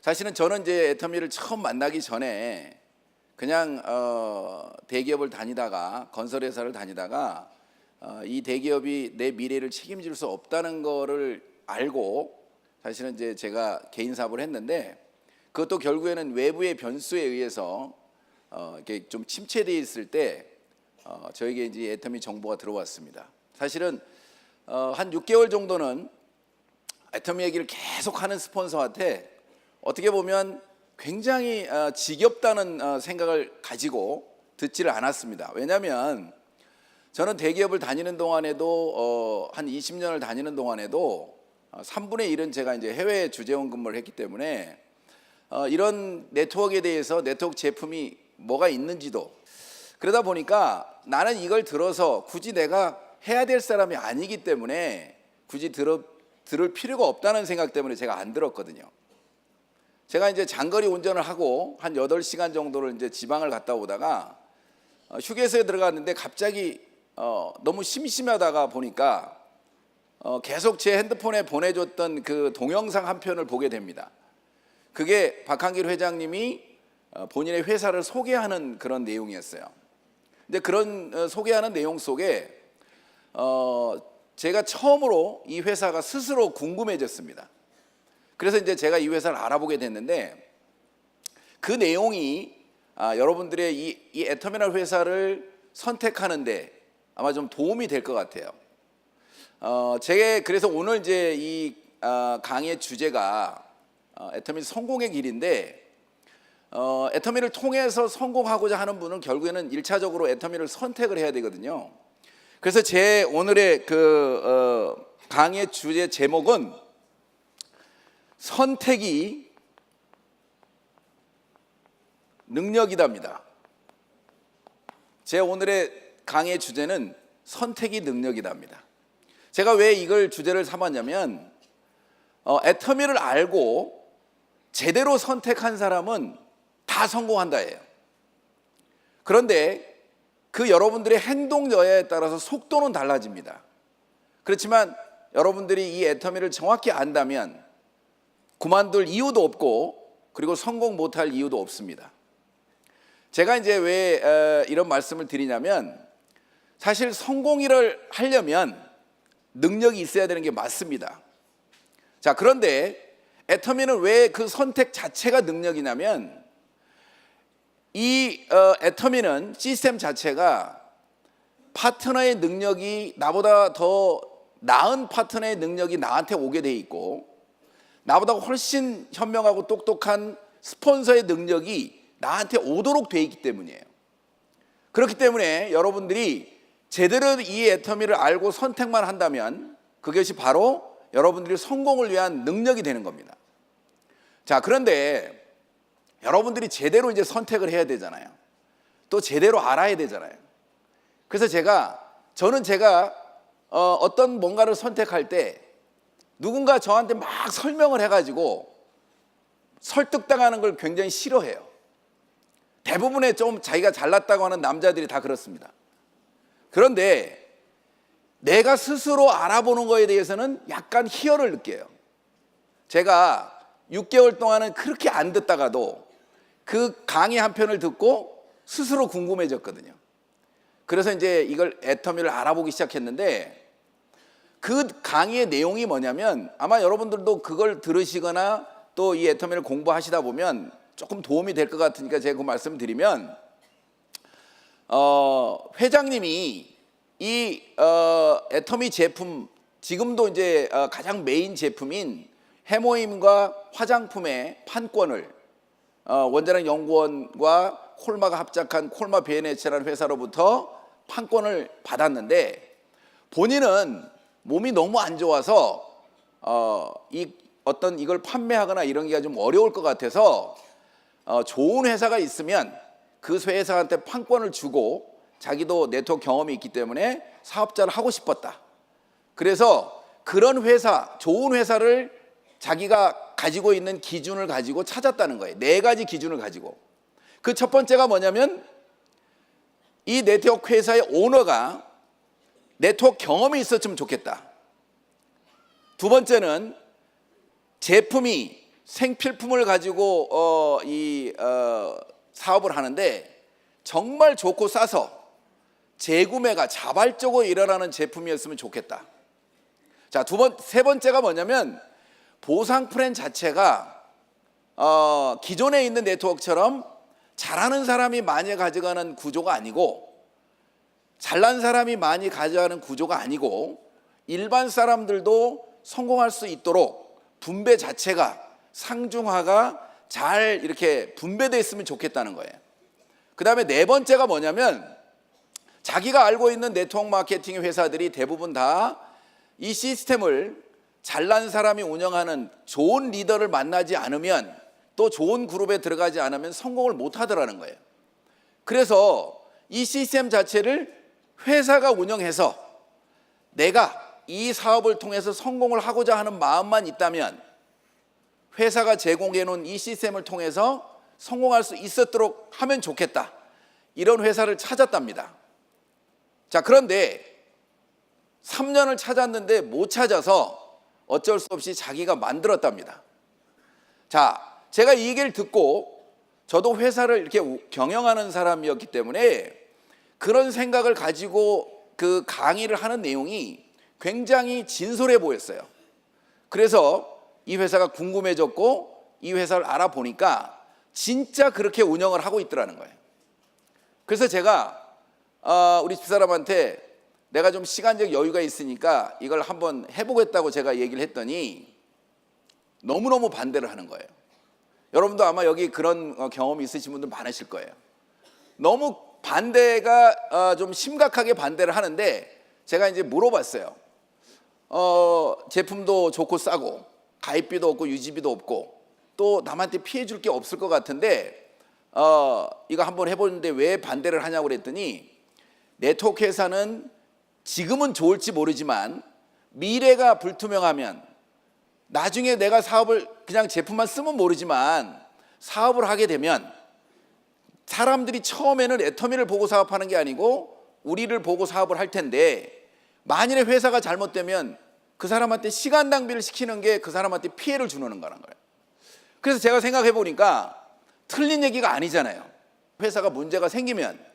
사실은 저는 이제 애터미를 처음 만나기 전에 그냥 대기업을 다니다가 건설회사를 다니다가 이 대기업이 내 미래를 책임질 수 없다는 거를 알고 사실은 이제 제가 개인 사업을 했는데, 그것도 결국에는 외부의 변수에 의해서 이렇게 좀 침체되어 있을 때 저에게 이제 애터미 정보가 들어왔습니다. 사실은 한 6개월 정도는 애터미 얘기를 계속 하는 스폰서한테 어떻게 보면 굉장히 지겹다는 생각을 가지고 듣지를 않았습니다. 왜냐하면 저는 대기업을 다니는 동안에도 한 20년을 다니는 동안에도 3분의 1은 제가 이제 해외 주재원 근무를 했기 때문에 이런 네트워크에 대해서 네트워크 제품이 뭐가 있는지도, 그러다 보니까 나는 이걸 들어서 굳이 내가 해야 될 사람이 아니기 때문에 굳이 들을 필요가 없다는 생각 때문에 제가 안 들었거든요. 제가 이제 장거리 운전을 하고 한 8시간 정도를 이제 지방을 갔다 오다가 휴게소에 들어갔는데 갑자기 너무 심심하다가 보니까 계속 제 핸드폰에 보내줬던 그 동영상 한 편을 보게 됩니다. 그게 박한길 회장님이 본인의 회사를 소개하는 그런 내용이었어요. 근데 그런 소개하는 내용 속에 제가 처음으로 이 회사가 스스로 궁금해졌습니다. 그래서 이제 제가 이 회사를 알아보게 됐는데, 그 내용이 여러분들의 이 애터미널 회사를 선택하는데 아마 좀 도움이 될 것 같아요. 제가 그래서 오늘 이제 이 강의의 주제가 애터미 성공의 길인데, 애터미를 통해서 성공하고자 하는 분은 결국에는 1차적으로 애터미를 선택을 해야 되거든요. 그래서 제 오늘의 강의의 주제 제목은 선택이 능력이답니다. 제 오늘의 강의 주제는 선택이 능력이답니다. 제가 왜 이걸 주제를 삼았냐면 애터미를 알고 제대로 선택한 사람은 다 성공한다예요. 그런데 그 여러분들의 행동 여야에 따라서 속도는 달라집니다. 그렇지만 여러분들이 이 애터미를 정확히 안다면 그만둘 이유도 없고, 그리고 성공 못할 이유도 없습니다. 제가 이제 왜 이런 말씀을 드리냐면, 사실 성공을 하려면 능력이 있어야 되는 게 맞습니다. 자, 그런데 애터미는 왜 그 선택 자체가 능력이냐면, 이 애터미는 시스템 자체가 파트너의 능력이 나보다 더 나은 파트너의 능력이 나한테 오게 돼 있고, 나보다 훨씬 현명하고 똑똑한 스폰서의 능력이 나한테 오도록 돼 있기 때문이에요. 그렇기 때문에 여러분들이 제대로 이 애터미를 알고 선택만 한다면 그것이 바로 여러분들이 성공을 위한 능력이 되는 겁니다. 자, 그런데 여러분들이 제대로 이제 선택을 해야 되잖아요. 또 제대로 알아야 되잖아요. 그래서 저는 어떤 뭔가를 선택할 때 누군가 저한테 막 설명을 해가지고 설득당하는 걸 굉장히 싫어해요. 대부분의 좀 자기가 잘났다고 하는 남자들이 다 그렇습니다. 그런데 내가 스스로 알아보는 거에 대해서는 약간 희열을 느껴요. 제가 6개월 동안은 그렇게 안 듣다가도 그 강의 한 편을 듣고 스스로 궁금해졌거든요. 그래서 이제 이걸 애터미를 알아보기 시작했는데, 그 강의의 내용이 뭐냐면, 아마 여러분들도 그걸 들으시거나 또 이 애터미를 공부하시다 보면 조금 도움이 될 것 같으니까 제가 그 말씀을 드리면, 회장님이 이 애터미 제품, 지금도 이제 가장 메인 제품인 해모임과 화장품의 판권을 원자력 연구원과 콜마가 합작한 콜마 BNH라는 회사로부터 판권을 받았는데, 본인은 몸이 너무 안 좋아서 이걸 판매하거나 이런 게 좀 어려울 것 같아서 좋은 회사가 있으면 그 회사한테 판권을 주고, 자기도 네트워크 경험이 있기 때문에 사업자를 하고 싶었다. 그래서 그런 회사, 좋은 회사를 자기가 가지고 있는 기준을 가지고 찾았다는 거예요. 4가지 기준을 가지고. 그 첫 번째가 뭐냐면, 이 네트워크 회사의 오너가 네트워크 경험이 있었으면 좋겠다. 두 번째는 제품이 생필품을 가지고 사업을 하는데 정말 좋고 싸서 재구매가 자발적으로 일어나는 제품이었으면 좋겠다. 자, 세 번째가 뭐냐면 보상 플랜 자체가 기존에 있는 네트워크처럼 잘하는 사람이 많이 가져가는 구조가 아니고, 잘난 사람이 많이 가져가는 구조가 아니고, 일반 사람들도 성공할 수 있도록 분배 자체가 상중하가 잘 이렇게 분배되어 있으면 좋겠다는 거예요. 그 다음에 네 번째가 뭐냐면, 자기가 알고 있는 네트워크 마케팅 회사들이 대부분 다 이 시스템을 잘난 사람이 운영하는 좋은 리더를 만나지 않으면, 또 좋은 그룹에 들어가지 않으면 성공을 못 하더라는 거예요. 그래서 이 시스템 자체를 회사가 운영해서 내가 이 사업을 통해서 성공을 하고자 하는 마음만 있다면 회사가 제공해 놓은 이 시스템을 통해서 성공할 수 있었도록 하면 좋겠다, 이런 회사를 찾았답니다. 자, 그런데 3년을 찾았는데 못 찾아서 어쩔 수 없이 자기가 만들었답니다. 자, 제가 이 얘기를 듣고 저도 회사를 이렇게 경영하는 사람이었기 때문에 그런 생각을 가지고 그 강의를 하는 내용이 굉장히 진솔해 보였어요. 그래서 이 회사가 궁금해졌고 이 회사를 알아보니까 진짜 그렇게 운영을 하고 있더라는 거예요. 그래서 제가 우리 집사람한테 내가 좀 시간적 여유가 있으니까 이걸 한번 해보겠다고 제가 얘기를 했더니 너무너무 반대를 하는 거예요. 여러분도 아마 여기 그런 경험이 있으신 분들 많으실 거예요. 너무 반대가 좀 심각하게 반대를 하는데, 제가 이제 물어봤어요. 제품도 좋고 싸고 가입비도 없고 유지비도 없고 또 남한테 피해 줄 게 없을 것 같은데 이거 한번 해보는데 왜 반대를 하냐고 그랬더니, 네트워크 회사는 지금은 좋을지 모르지만 미래가 불투명하면, 나중에 내가 사업을 그냥 제품만 쓰면 모르지만 사업을 하게 되면 사람들이 처음에는 애터미를 보고 사업하는 게 아니고 우리를 보고 사업을 할 텐데, 만일에 회사가 잘못되면 그 사람한테 시간 낭비를 시키는 게 그 사람한테 피해를 주는 거라는 거예요. 그래서 제가 생각해 보니까 틀린 얘기가 아니잖아요. 회사가 문제가 생기면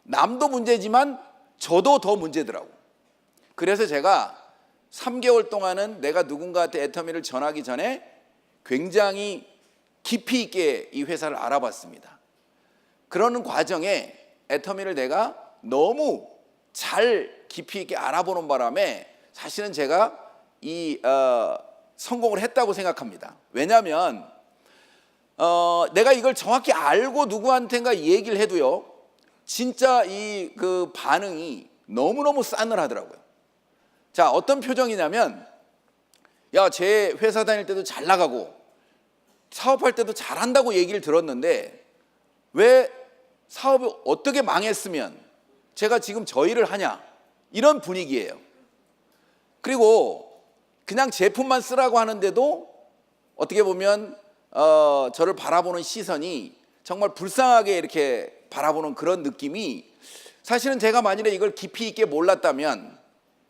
남도 문제지만 저도 더 문제더라고. 그래서 제가 3개월 동안은 내가 누군가한테 애터미를 전하기 전에 굉장히 깊이 있게 이 회사를 알아봤습니다. 그러는 과정에 애터미를 내가 너무 잘 깊이 있게 알아보는 바람에 사실은 제가 성공을 했다고 생각합니다. 왜냐하면 내가 이걸 정확히 알고 누구한테인가 얘기를 해도요, 진짜 그 반응이 너무너무 싸늘하더라고요. 자, 어떤 표정이냐면, 야, 쟤 회사 다닐 때도 잘 나가고 사업할 때도 잘한다고 얘기를 들었는데 왜 사업이 어떻게 망했으면 제가 지금 저 일을 하냐, 이런 분위기예요. 그리고 그냥 제품만 쓰라고 하는데도 어떻게 보면 저를 바라보는 시선이 정말 불쌍하게 이렇게 바라보는 그런 느낌이, 사실은 제가 만일에 이걸 깊이 있게 몰랐다면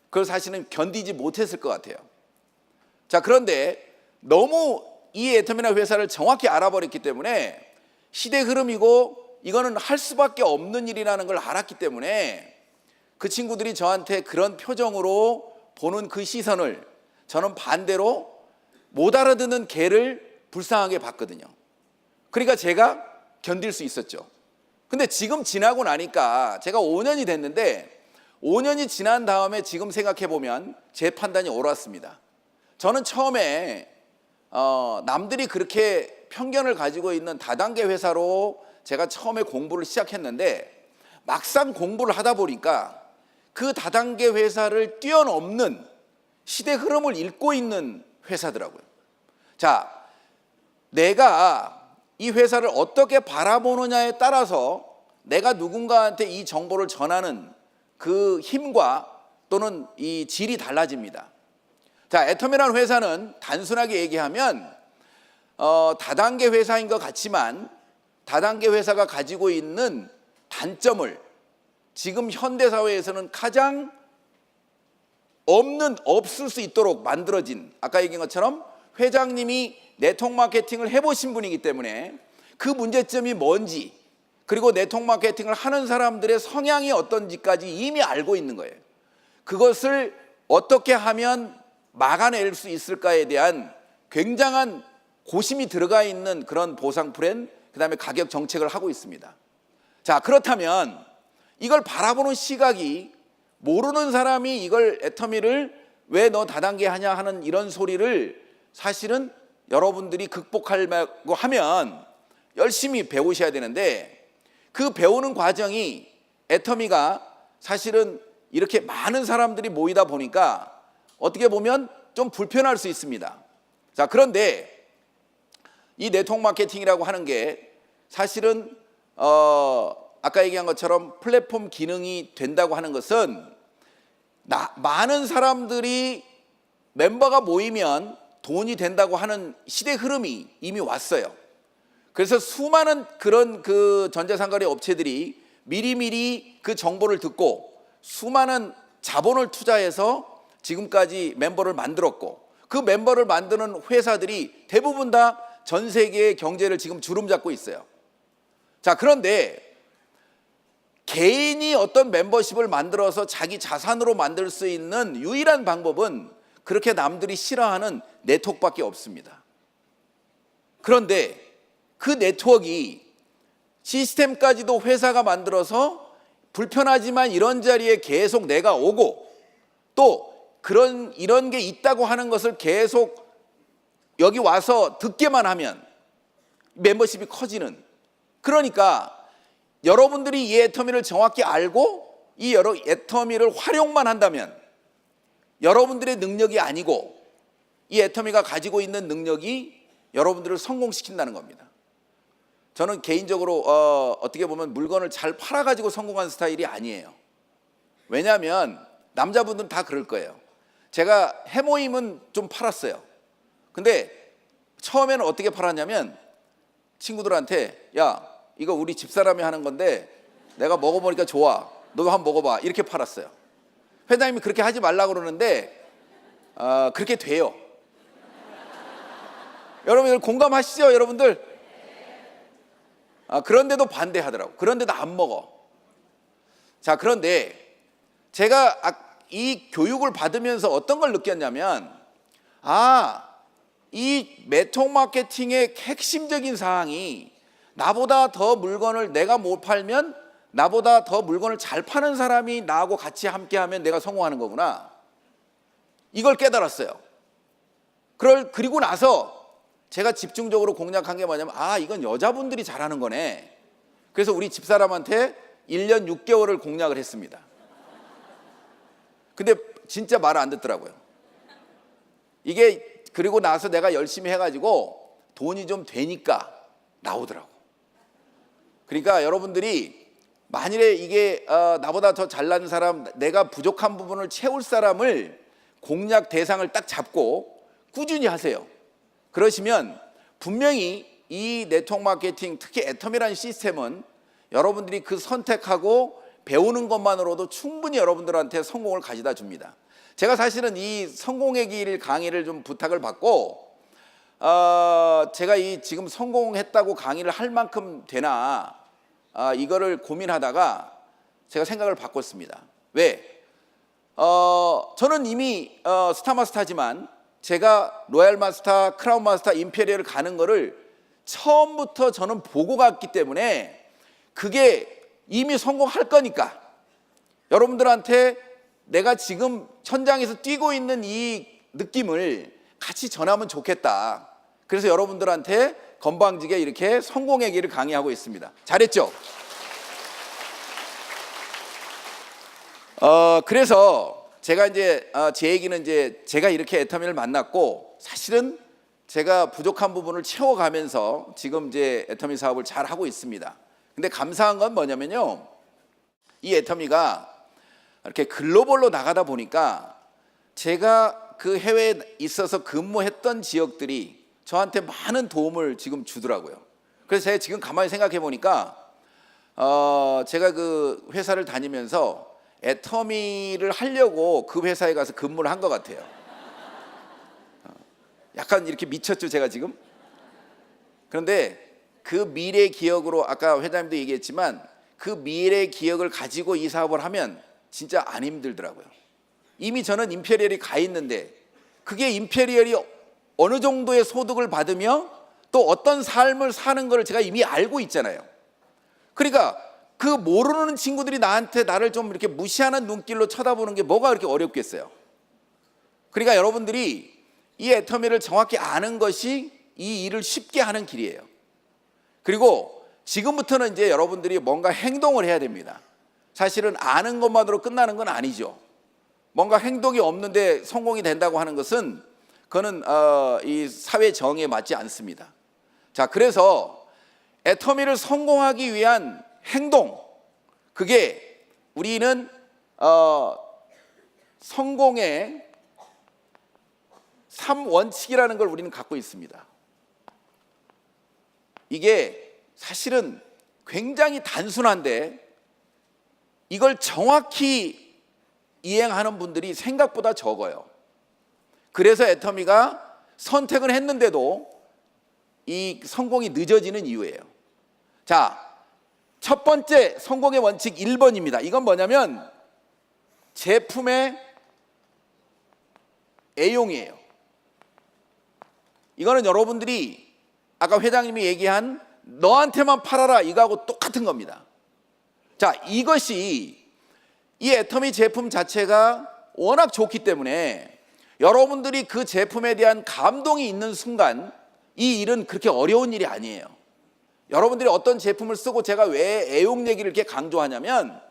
그걸 사실은 견디지 못했을 것 같아요. 자, 그런데 너무 이 애터미나 회사를 정확히 알아버렸기 때문에 시대 흐름이고 이거는 할 수밖에 없는 일이라는 걸 알았기 때문에 그 친구들이 저한테 그런 표정으로 보는 그 시선을 저는 반대로 못 알아듣는 개를 불쌍하게 봤거든요. 그러니까 제가 견딜 수 있었죠. 근데 지금 지나고 나니까 제가 5년이 됐는데 5년이 지난 다음에 지금 생각해 보면 제 판단이 옳았습니다. 저는 처음에 남들이 그렇게 편견을 가지고 있는 다단계 회사로 제가 처음에 공부를 시작했는데, 막상 공부를 하다 보니까 그 다단계 회사를 뛰어넘는 시대 흐름을 읽고 있는 회사더라고요. 자, 내가 이 회사를 어떻게 바라보느냐에 따라서 내가 누군가한테 이 정보를 전하는 그 힘과 또는 이 질이 달라집니다. 자, 애터미라는 회사는 단순하게 얘기하면 다단계 회사인 것 같지만 다단계 회사가 가지고 있는 단점을 지금 현대사회에서는 가장 없을 수 있도록 만들어진, 아까 얘기한 것처럼 회장님이 네트워크 마케팅을 해보신 분이기 때문에 그 문제점이 뭔지, 그리고 네트워크 마케팅을 하는 사람들의 성향이 어떤지까지 이미 알고 있는 거예요. 그것을 어떻게 하면 막아낼 수 있을까에 대한 굉장한 고심이 들어가 있는 그런 보상 플랜, 그다음에 가격 정책을 하고 있습니다. 자, 그렇다면 이걸 바라보는 시각이, 모르는 사람이 이걸 애터미를 왜 너 다단계 하냐 하는 이런 소리를 사실은 여러분들이 극복하려고 하면 열심히 배우셔야 되는데, 그 배우는 과정이 애터미가 사실은 이렇게 많은 사람들이 모이다 보니까 어떻게 보면 좀 불편할 수 있습니다. 자, 그런데 이 네트워크 마케팅이라고 하는 게 사실은 아까 얘기한 것처럼 플랫폼 기능이 된다고 하는 것은 많은 사람들이 멤버가 모이면 돈이 된다고 하는 시대 흐름이 이미 왔어요. 그래서 수많은 그런 그 전자상거래 업체들이 미리미리 그 정보를 듣고 수많은 자본을 투자해서 지금까지 멤버를 만들었고, 그 멤버를 만드는 회사들이 대부분 다 전 세계의 경제를 지금 주름잡고 있어요. 자, 그런데 개인이 어떤 멤버십을 만들어서 자기 자산으로 만들 수 있는 유일한 방법은 그렇게 남들이 싫어하는 네트워크밖에 없습니다. 그런데 그 네트워크가 시스템까지도 회사가 만들어서 불편하지만 이런 자리에 계속 내가 오고, 또 이런 게 있다고 하는 것을 계속 여기 와서 듣게만 하면 멤버십이 커지는, 그러니까 여러분들이 이 애터미를 정확히 알고 이 여러 애터미를 활용만 한다면 여러분들의 능력이 아니고 이 애터미가 가지고 있는 능력이 여러분들을 성공시킨다는 겁니다. 저는 개인적으로 어떻게 보면 물건을 잘 팔아가지고 성공한 스타일이 아니에요. 왜냐하면 남자분들은 다 그럴 거예요. 제가 해모임은 좀 팔았어요. 근데 처음에는 어떻게 팔았냐면 친구들한테, 야, 이거 우리 집사람이 하는 건데 내가 먹어보니까 좋아, 너도 한번 먹어봐, 이렇게 팔았어요. 회장님이 그렇게 하지 말라고 그러는데 그렇게 돼요. 여러분들 공감하시죠? 여러분들? 그런데도 반대하더라고. 그런데도 안 먹어. 자, 그런데 제가 이 교육을 받으면서 어떤 걸 느꼈냐면, 이 네트워크 마케팅의 핵심적인 사항이 나보다 더 물건을 내가 못 팔면 나보다 더 물건을 잘 파는 사람이 나하고 같이 함께하면 내가 성공하는 거구나. 이걸 깨달았어요. 그리고 나서 제가 집중적으로 공략한 게 뭐냐면, 이건 여자분들이 잘하는 거네. 그래서 우리 집사람한테 1년 6개월을 공략을 했습니다. 근데 진짜 말을 안 듣더라고요. 이게 그리고 나서 내가 열심히 해가지고 돈이 좀 되니까 나오더라고. 그러니까 여러분들이 만일에 이게 나보다 더 잘난 사람, 내가 부족한 부분을 채울 사람을 공략 대상을 딱 잡고 꾸준히 하세요. 그러시면 분명히 이 네트워크 마케팅, 특히 애터미라는 시스템은 여러분들이 그 선택하고 배우는 것만으로도 충분히 여러분들한테 성공을 가져다 줍니다. 제가 사실은 이 성공의 길 강의를 좀 부탁을 받고 제가 이 지금 성공했다고 강의를 할 만큼 되나 이거를 고민하다가 제가 생각을 바꿨습니다. 왜? 저는 이미 스타마스터지만 제가 로얄 마스터, 크라운 마스터, 임페리얼을 가는 거를 처음부터 저는 보고 갔기 때문에 그게 이미 성공할 거니까 여러분들한테 내가 지금 현장에서 뛰고 있는 이 느낌을 같이 전하면 좋겠다. 그래서 여러분들한테 건방지게 이렇게 성공의 길을 강의하고 있습니다. 잘했죠? 그래서 제가 이제 제 얘기는 이제 제가 이렇게 애터미를 만났고, 사실은 제가 부족한 부분을 채워가면서 지금 이제 애터미 사업을 잘 하고 있습니다. 근데 감사한 건 뭐냐면요, 이 애터미가 이렇게 글로벌로 나가다 보니까 제가 그 해외에 있어서 근무했던 지역들이 저한테 많은 도움을 지금 주더라고요. 그래서 제가 지금 가만히 생각해 보니까 제가 그 회사를 다니면서 애터미를 하려고 그 회사에 가서 근무를 한 것 같아요. 약간 이렇게 미쳤죠, 제가 지금? 그런데 그 미래 기억으로 아까 회장님도 얘기했지만 그 미래 기억을 가지고 이 사업을 하면 진짜 안 힘들더라고요. 이미 저는 임페리얼이 가 있는데 그게 임페리얼이 어느 정도의 소득을 받으며 또 어떤 삶을 사는 걸 제가 이미 알고 있잖아요. 그러니까 그 모르는 친구들이 나를 좀 이렇게 무시하는 눈길로 쳐다보는 게 뭐가 그렇게 어렵겠어요. 그러니까 여러분들이 이 애터미를 정확히 아는 것이 이 일을 쉽게 하는 길이에요. 그리고 지금부터는 이제 여러분들이 뭔가 행동을 해야 됩니다. 사실은 아는 것만으로 끝나는 건 아니죠. 뭔가 행동이 없는데 성공이 된다고 하는 것은 그거는 이 사회 정의에 맞지 않습니다. 자, 그래서 애터미를 성공하기 위한 행동, 그게 우리는 성공의 3원칙이라는 걸 우리는 갖고 있습니다. 이게 사실은 굉장히 단순한데 이걸 정확히 이행하는 분들이 생각보다 적어요. 그래서 애터미가 선택을 했는데도 이 성공이 늦어지는 이유예요. 자, 첫 번째 성공의 원칙 1번입니다. 이건 뭐냐면 제품의 애용이에요. 이거는 여러분들이 아까 회장님이 얘기한 너한테만 팔아라 이거하고 똑같은 겁니다. 자, 이것이 이 애터미 제품 자체가 워낙 좋기 때문에 여러분들이 그 제품에 대한 감동이 있는 순간 이 일은 그렇게 어려운 일이 아니에요. 여러분들이 어떤 제품을 쓰고 제가 왜 애용 얘기를 이렇게 강조하냐면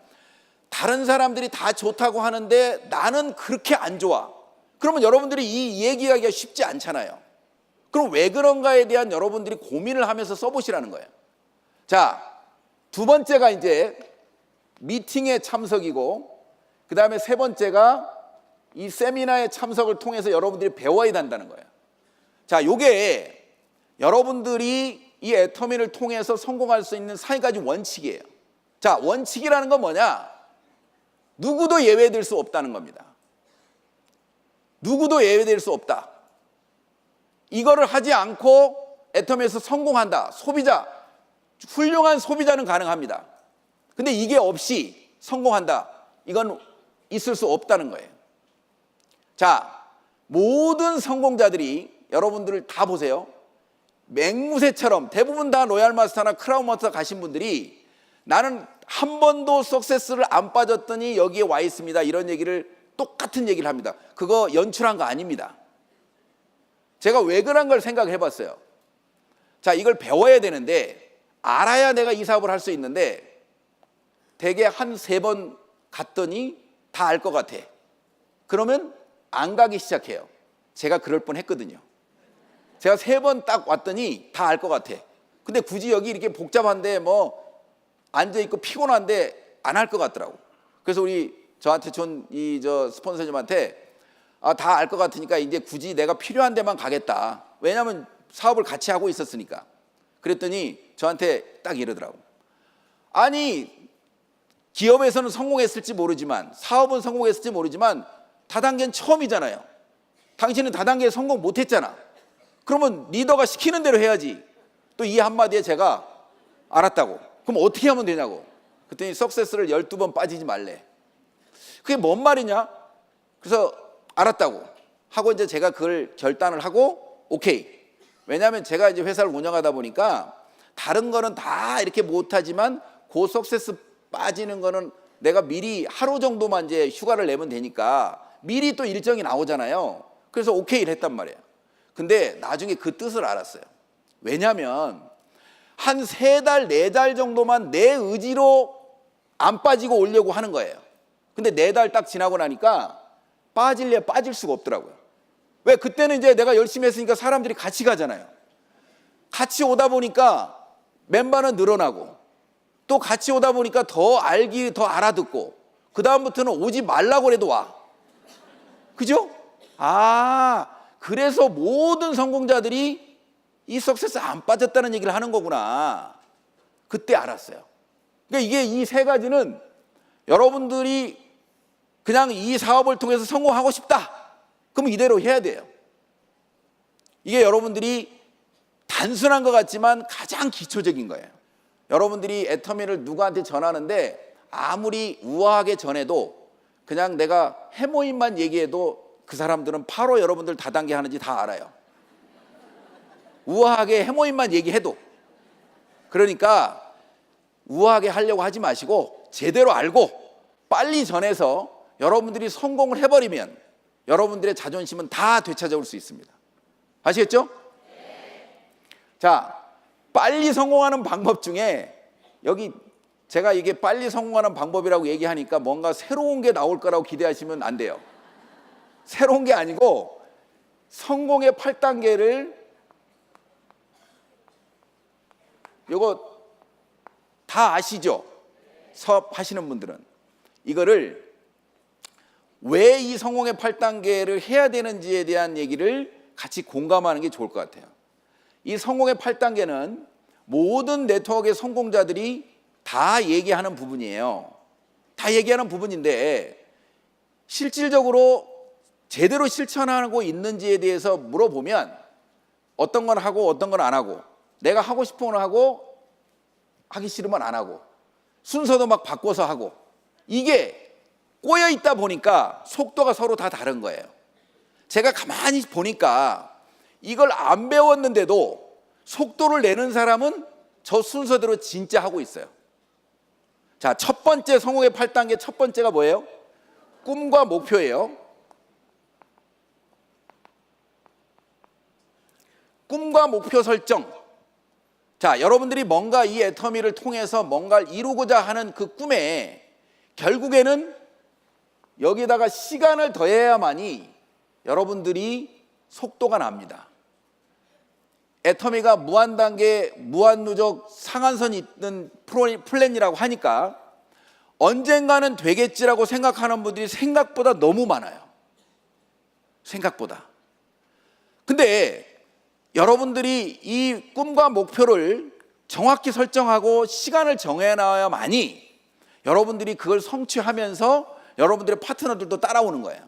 다른 사람들이 다 좋다고 하는데 나는 그렇게 안 좋아. 그러면 여러분들이 이 얘기하기가 쉽지 않잖아요. 그럼 왜 그런가에 대한 여러분들이 고민을 하면서 써보시라는 거예요. 자, 두 번째가 이제 미팅에 참석이고 그 다음에 세 번째가 이 세미나의 참석을 통해서 여러분들이 배워야 한다는 거예요. 자, 요게 여러분들이 이 애터미를 통해서 성공할 수 있는 4가지 원칙이에요. 자, 원칙이라는 건 뭐냐? 누구도 예외될 수 없다는 겁니다. 누구도 예외될 수 없다. 이거를 하지 않고 애터미에서 성공한다. 소비자, 훌륭한 소비자는 가능합니다. 근데 이게 없이 성공한다. 이건 있을 수 없다는 거예요. 자, 모든 성공자들이 여러분들을 다 보세요. 맹무새처럼 대부분 다 로얄마스터나 크라운마스터 가신 분들이 나는 한 번도 석세스를 안 빠졌더니 여기에 와 있습니다. 이런 얘기를 똑같은 얘기를 합니다. 그거 연출한 거 아닙니다. 제가 왜 그런 걸 생각해 봤어요. 자, 이걸 배워야 되는데 알아야 내가 이 사업을 할 수 있는데 대개 한 3번 갔더니 다 알 것 같아. 그러면 안 가기 시작해요. 제가 그럴 뻔 했거든요. 제가 3번 딱 왔더니 다 알 것 같아. 근데 굳이 여기 이렇게 복잡한데 뭐 앉아있고 피곤한데 안 할 것 같더라고. 그래서 저한테 스폰서님한테 다 알 것 같으니까 이제 굳이 내가 필요한 데만 가겠다. 왜냐하면 사업을 같이 하고 있었으니까. 그랬더니 저한테 딱 이러더라고. 아니, 기업에서는 성공했을지 모르지만 사업은 성공했을지 모르지만 다단계는 처음이잖아요. 당신은 다단계에 성공 못했잖아. 그러면 리더가 시키는 대로 해야지. 또 이 한마디에 제가 알았다고. 그럼 어떻게 하면 되냐고. 그랬더니 석세스를 12번 빠지지 말래. 그게 뭔 말이냐? 그래서 알았다고 하고 이제 제가 그걸 결단을 하고 오케이. 왜냐하면 제가 이제 회사를 운영하다 보니까 다른 거는 다 이렇게 못하지만 그 석세스 빠지는 거는 내가 미리 하루 정도만 이제 휴가를 내면 되니까 미리 또 일정이 나오잖아요. 그래서 오케이를 했단 말이에요. 근데 나중에 그 뜻을 알았어요. 왜냐하면 한 3달, 4달 정도만 내 의지로 안 빠지고 오려고 하는 거예요. 근데 4달 딱 지나고 나니까 빠질래 빠질 수가 없더라고요. 왜? 그때는 이제 내가 열심히 했으니까 사람들이 같이 가잖아요. 같이 오다 보니까 멤버는 늘어나고 또 같이 오다 보니까 더 알아듣고 그 다음부터는 오지 말라고 해도 와. 그죠? 그래서 모든 성공자들이 이 석세스 안 빠졌다는 얘기를 하는 거구나. 그때 알았어요. 그러니까 이게 이 3가지는 여러분들이 그냥 이 사업을 통해서 성공하고 싶다. 그럼 이대로 해야 돼요. 이게 여러분들이 단순한 것 같지만 가장 기초적인 거예요. 여러분들이 애터미를 누구한테 전하는데 아무리 우아하게 전해도 그냥 내가 해모임만 얘기해도 그 사람들은 바로 여러분들 다단계 하는지 다 알아요. 우아하게 해모임만 얘기해도. 그러니까 우아하게 하려고 하지 마시고 제대로 알고 빨리 전해서 여러분들이 성공을 해버리면 여러분들의 자존심은 다 되찾아올 수 있습니다. 아시겠죠? 자, 빨리 성공하는 방법 중에 여기 제가 이게 빨리 성공하는 방법이라고 얘기하니까 뭔가 새로운 게 나올 거라고 기대하시면 안 돼요. 새로운 게 아니고 성공의 8단계를 이거 다 아시죠? 사업 하시는 분들은 이거를 왜 이 성공의 8단계를 해야 되는지에 대한 얘기를 같이 공감하는 게 좋을 것 같아요. 이 성공의 8단계는 모든 네트워크의 성공자들이 다 얘기하는 부분이에요. 다 얘기하는 부분인데 실질적으로 제대로 실천하고 있는지에 대해서 물어보면 어떤 건 하고 어떤 건 안 하고 내가 하고 싶은 건 하고 하기 싫으면 안 하고 순서도 막 바꿔서 하고 이게 꼬여 있다 보니까 속도가 서로 다 다른 거예요. 제가 가만히 보니까 이걸 안 배웠는데도 속도를 내는 사람은 저 순서대로 진짜 하고 있어요. 자, 첫 번째 성공의 8단계 첫 번째가 뭐예요? 꿈과 목표예요. 꿈과 목표 설정. 자, 여러분들이 뭔가 이 애터미를 통해서 뭔가를 이루고자 하는 그 꿈에 결국에는 여기다가 시간을 더해야만이 여러분들이 속도가 납니다. 애터미가 무한단계, 무한누적 상한선이 있는 플랜이라고 하니까 언젠가는 되겠지라고 생각하는 분들이 생각보다 너무 많아요. 생각보다. 근데 여러분들이 이 꿈과 목표를 정확히 설정하고 시간을 정해놔야만이 여러분들이 그걸 성취하면서 여러분들의 파트너들도 따라오는 거예요.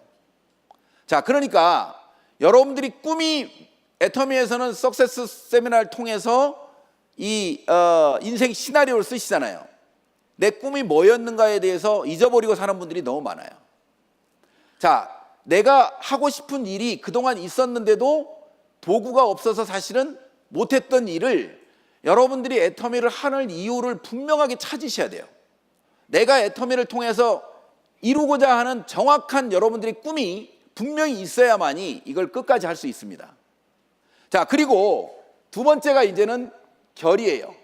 자, 그러니까 여러분들이 꿈이 애터미에서는 석세스 세미나를 통해서 이 인생 시나리오를 쓰시잖아요. 내 꿈이 뭐였는가에 대해서 잊어버리고 사는 분들이 너무 많아요. 자, 내가 하고 싶은 일이 그동안 있었는데도 도구가 없어서 사실은 못했던 일을 여러분들이 애터미를 하는 이유를 분명하게 찾으셔야 돼요. 내가 애터미를 통해서 이루고자 하는 정확한 여러분들의 꿈이 분명히 있어야만이 이걸 끝까지 할 수 있습니다. 자, 그리고 두 번째가 이제는 결의예요.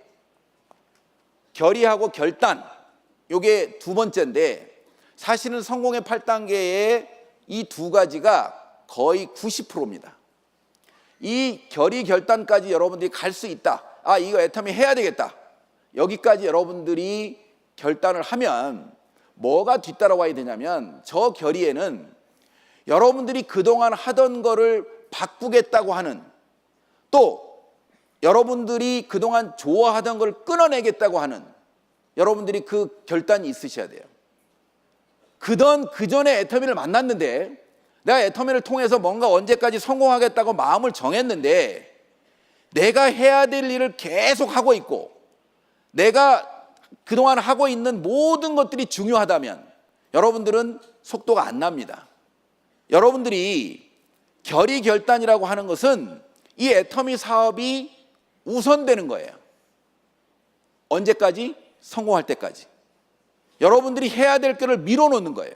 결의하고 결단. 이게 두 번째인데 사실은 성공의 8단계의 이 두 가지가 거의 90%입니다. 이 결의 결단까지 여러분들이 갈 수 있다. 아, 이거 애터미 해야 되겠다. 여기까지 여러분들이 결단을 하면 뭐가 뒤따라와야 되냐면 저 결의에는 여러분들이 그동안 하던 거를 바꾸겠다고 하는 또 여러분들이 그동안 좋아하던 걸 끊어내겠다고 하는 여러분들이 그 결단이 있으셔야 돼요. 그전에 애터미를 만났는데 내가 애터미를 통해서 뭔가 언제까지 성공하겠다고 마음을 정했는데 내가 해야 될 일을 계속 하고 있고 내가 그동안 하고 있는 모든 것들이 중요하다면 여러분들은 속도가 안 납니다. 여러분들이 결의 결단이라고 하는 것은 이 애터미 사업이 우선되는 거예요. 언제까지? 성공할 때까지. 여러분들이 해야 될 거를 밀어놓는 거예요.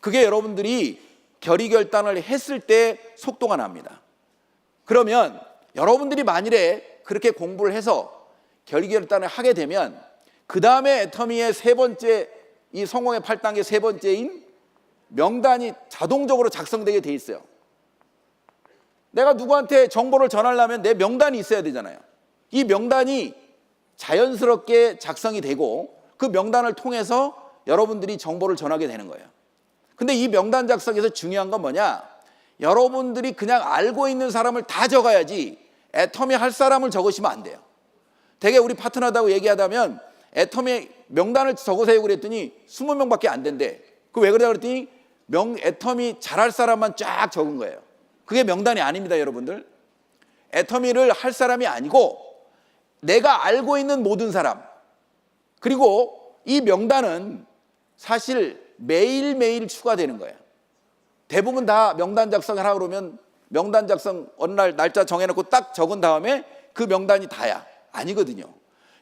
그게 여러분들이 결의 결단을 했을 때 속도가 납니다. 그러면 여러분들이 만일에 그렇게 공부를 해서 결의 결단을 하게 되면 그 다음에 애터미의 세 번째 이 성공의 8단계 세 번째인 명단이 자동적으로 작성되게 돼 있어요. 내가 누구한테 정보를 전하려면 내 명단이 있어야 되잖아요. 이 명단이 자연스럽게 작성이 되고 그 명단을 통해서 여러분들이 정보를 전하게 되는 거예요. 근데 이 명단 작성에서 중요한 건 뭐냐? 여러분들이 그냥 알고 있는 사람을 다 적어야지 애터미 할 사람을 적으시면 안 돼요. 되게 우리 파트너다고 얘기하다면 애터미 명단을 적으세요 그랬더니 20명밖에 안 된대. 그 왜 그러냐 그랬더니 애터미 잘할 사람만 쫙 적은 거예요. 그게 명단이 아닙니다, 여러분들. 애터미를 할 사람이 아니고 내가 알고 있는 모든 사람, 그리고 이 명단은 사실 매일매일 추가되는 거예요. 대부분 다 명단 작성을 하고 그러면 명단 작성 어느 날 날짜 정해놓고 딱 적은 다음에 그 명단이 다야. 아니거든요.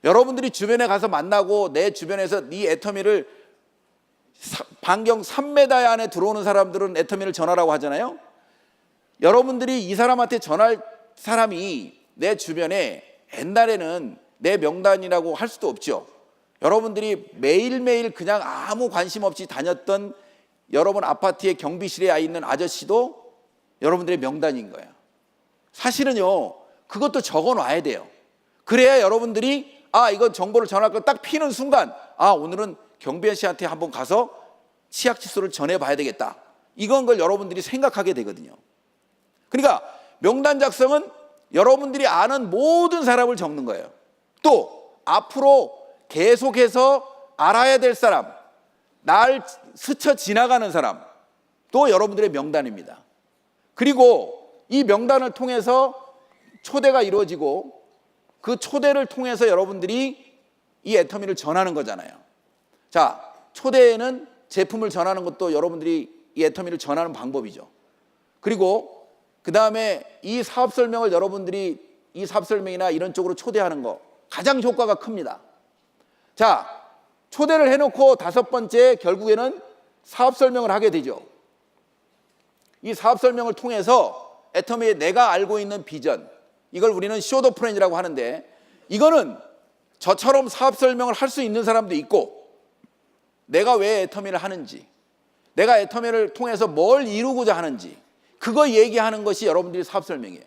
여러분들이 주변에 가서 만나고 내 주변에서 네 애터미를 반경 3m 안에 들어오는 사람들은 애터미를 전하라고 하잖아요. 여러분들이 이 사람한테 전할 사람이 내 주변에 옛날에는 내 명단이라고 할 수도 없죠. 여러분들이 매일매일 그냥 아무 관심 없이 다녔던 여러분 아파트의 경비실에 있는 아저씨도 여러분들의 명단인 거예요. 사실은요, 그것도 적어 놔야 돼요. 그래야 여러분들이 이건 정보를 전할 거 딱 피는 순간 오늘은 경비 씨한테 한번 가서 치약 칫솔을 전해 봐야 되겠다. 이건 걸 여러분들이 생각하게 되거든요. 그러니까 명단 작성은 여러분들이 아는 모든 사람을 적는 거예요. 또 앞으로 계속해서 알아야 될 사람, 날 스쳐 지나가는 사람, 또 여러분들의 명단입니다. 그리고 이 명단을 통해서 초대가 이루어지고 그 초대를 통해서 여러분들이 이 애터미를 전하는 거잖아요. 자, 초대에는 제품을 전하는 것도 여러분들이 이 애터미를 전하는 방법이죠. 그리고 그 다음에 이 사업 설명을 여러분들이 이 사업 설명이나 이런 쪽으로 초대하는 거 가장 효과가 큽니다. 자, 초대를 해놓고 다섯 번째 결국에는 사업 설명을 하게 되죠. 이 사업 설명을 통해서 애터미의 내가 알고 있는 비전, 이걸 우리는 쇼더 플랜이라고 하는데, 이거는 저처럼 사업 설명을 할 수 있는 사람도 있고, 내가 왜 애터미를 하는지, 내가 애터미를 통해서 뭘 이루고자 하는지, 그거 얘기하는 것이 여러분들이 사업 설명이에요.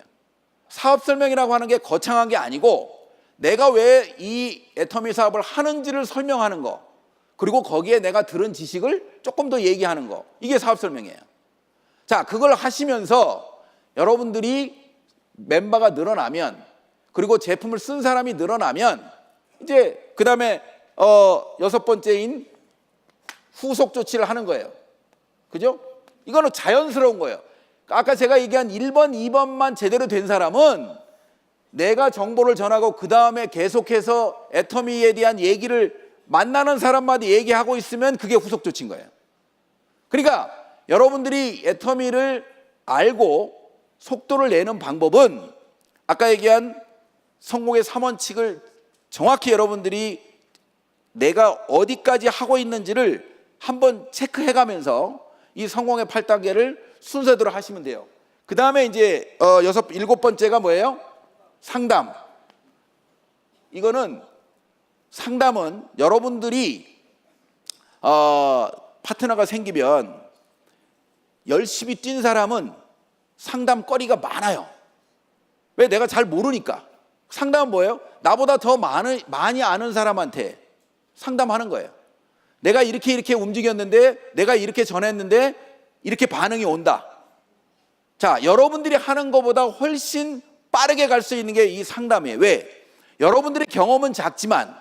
사업 설명이라고 하는 게 거창한 게 아니고 내가 왜 이 애터미 사업을 하는지를 설명하는 거, 그리고 거기에 내가 들은 지식을 조금 더 얘기하는 거, 이게 사업 설명이에요. 자, 그걸 하시면서 여러분들이 멤버가 늘어나면, 그리고 제품을 쓴 사람이 늘어나면, 이제 그 다음에 여섯 번째인 후속 조치를 하는 거예요. 그죠? 이거는 자연스러운 거예요. 아까 제가 얘기한 1번, 2번만 제대로 된 사람은 내가 정보를 전하고 그 다음에 계속해서 애터미에 대한 얘기를 만나는 사람마다 얘기하고 있으면 그게 후속 조치인 거예요. 그러니까 여러분들이 애터미를 알고 속도를 내는 방법은 아까 얘기한 성공의 3원칙을 정확히 여러분들이 내가 어디까지 하고 있는지를 한번 체크해가면서 이 성공의 8단계를 순서대로 하시면 돼요. 그 다음에 이제 일곱 번째가 뭐예요? 상담. 이거는 상담은 여러분들이 파트너가 생기면 열심히 뛴 사람은 상담거리가 많아요. 왜? 내가 잘 모르니까. 상담은 뭐예요? 나보다 더 많이 아는 사람한테 상담하는 거예요. 내가 이렇게 움직였는데, 내가 이렇게 전했는데 이렇게 반응이 온다. 자, 여러분들이 하는 것보다 훨씬 빠르게 갈 수 있는 게 이 상담이에요. 왜? 여러분들의 경험은 작지만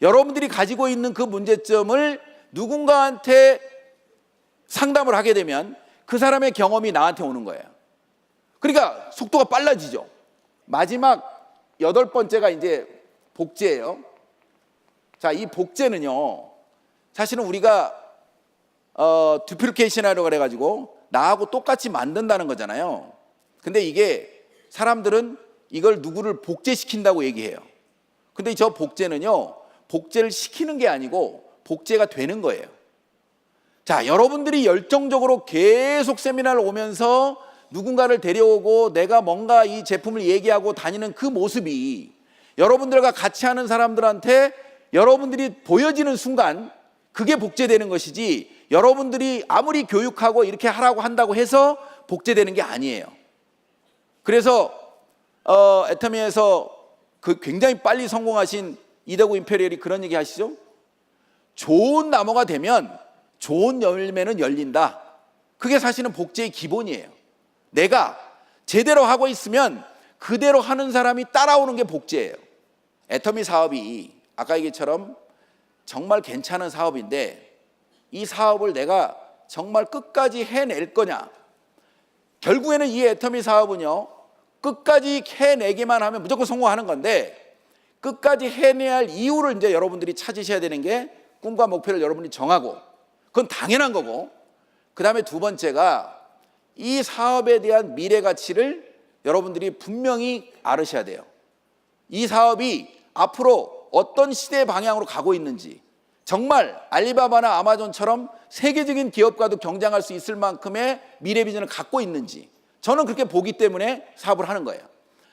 여러분들이 가지고 있는 그 문제점을 누군가한테 상담을 하게 되면 그 사람의 경험이 나한테 오는 거예요. 그러니까 속도가 빨라지죠. 마지막 여덟 번째가 이제 복제예요. 자, 이 복제는요, 사실은 우리가 듀플리케이션이라고 그래가지고 나하고 똑같이 만든다는 거잖아요. 근데 이게 사람들은 이걸 누구를 복제시킨다고 얘기해요. 근데 저 복제는요, 복제를 시키는 게 아니고 복제가 되는 거예요. 자, 여러분들이 열정적으로 계속 세미나를 오면서 누군가를 데려오고 내가 뭔가 이 제품을 얘기하고 다니는 그 모습이 여러분들과 같이 하는 사람들한테 여러분들이 보여지는 순간 그게 복제되는 것이지, 여러분들이 아무리 교육하고 이렇게 하라고 한다고 해서 복제되는 게 아니에요. 그래서 애터미에서 그 굉장히 빨리 성공하신 이더구 임페리얼이 그런 얘기 하시죠. 좋은 나무가 되면 좋은 열매는 열린다. 그게 사실은 복제의 기본이에요. 내가 제대로 하고 있으면 그대로 하는 사람이 따라오는 게 복제예요. 애터미 사업이 아까 얘기처럼 정말 괜찮은 사업인데 이 사업을 내가 정말 끝까지 해낼 거냐, 결국에는 이 애터미 사업은요, 끝까지 해내기만 하면 무조건 성공하는 건데, 끝까지 해내야 할 이유를 이제 여러분들이 찾으셔야 되는 게, 꿈과 목표를 여러분이 정하고, 그건 당연한 거고, 그 다음에 두 번째가 이 사업에 대한 미래 가치를 여러분들이 분명히 알으셔야 돼요. 이 사업이 앞으로 어떤 시대 방향으로 가고 있는지, 정말 알리바바나 아마존처럼 세계적인 기업과도 경쟁할 수 있을 만큼의 미래 비전을 갖고 있는지, 저는 그렇게 보기 때문에 사업을 하는 거예요.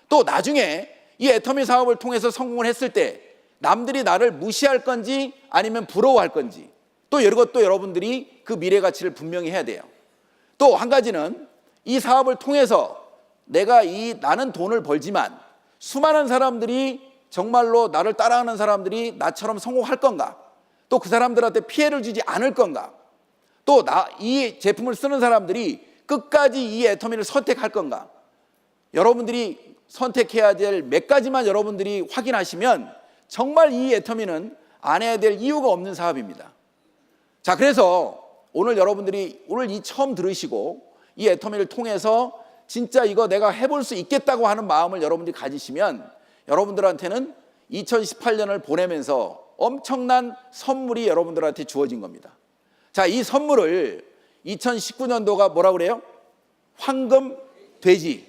또 나중에 이 애터미 사업을 통해서 성공을 했을 때 남들이 나를 무시할 건지 아니면 부러워할 건지, 또 이것도 여러분들이 그 미래 가치를 분명히 해야 돼요. 또 한 가지는 이 사업을 통해서 나는 돈을 벌지만 수많은 사람들이, 정말로 나를 따라하는 사람들이 나처럼 성공할 건가? 또 그 사람들한테 피해를 주지 않을 건가? 또 이 제품을 쓰는 사람들이 끝까지 이 애터미를 선택할 건가? 여러분들이 선택해야 될 몇 가지만 여러분들이 확인하시면 정말 이 애터미는 안 해야 될 이유가 없는 사업입니다. 자, 그래서 오늘 여러분들이 오늘 이 처음 들으시고 이 애터미를 통해서 진짜 이거 내가 해볼 수 있겠다고 하는 마음을 여러분들이 가지시면 여러분들한테는 2018년을 보내면서 엄청난 선물이 여러분들한테 주어진 겁니다. 자, 이 선물을 2019년도가 뭐라고 그래요? 황금 돼지.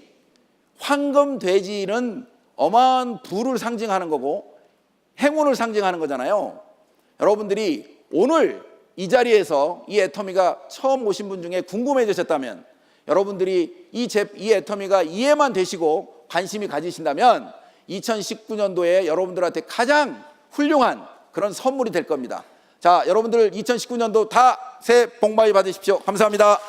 황금 돼지는 어마어마한 부를 상징하는 거고 행운을 상징하는 거잖아요. 여러분들이 오늘 이 자리에서 이 애터미가 처음 오신 분 중에 궁금해지셨다면, 여러분들이 이 애터미가 이해만 되시고 관심이 가지신다면 2019년도에 여러분들한테 가장 훌륭한 그런 선물이 될 겁니다. 자, 여러분들 2019년도 다 새해 복 많이 받으십시오. 감사합니다.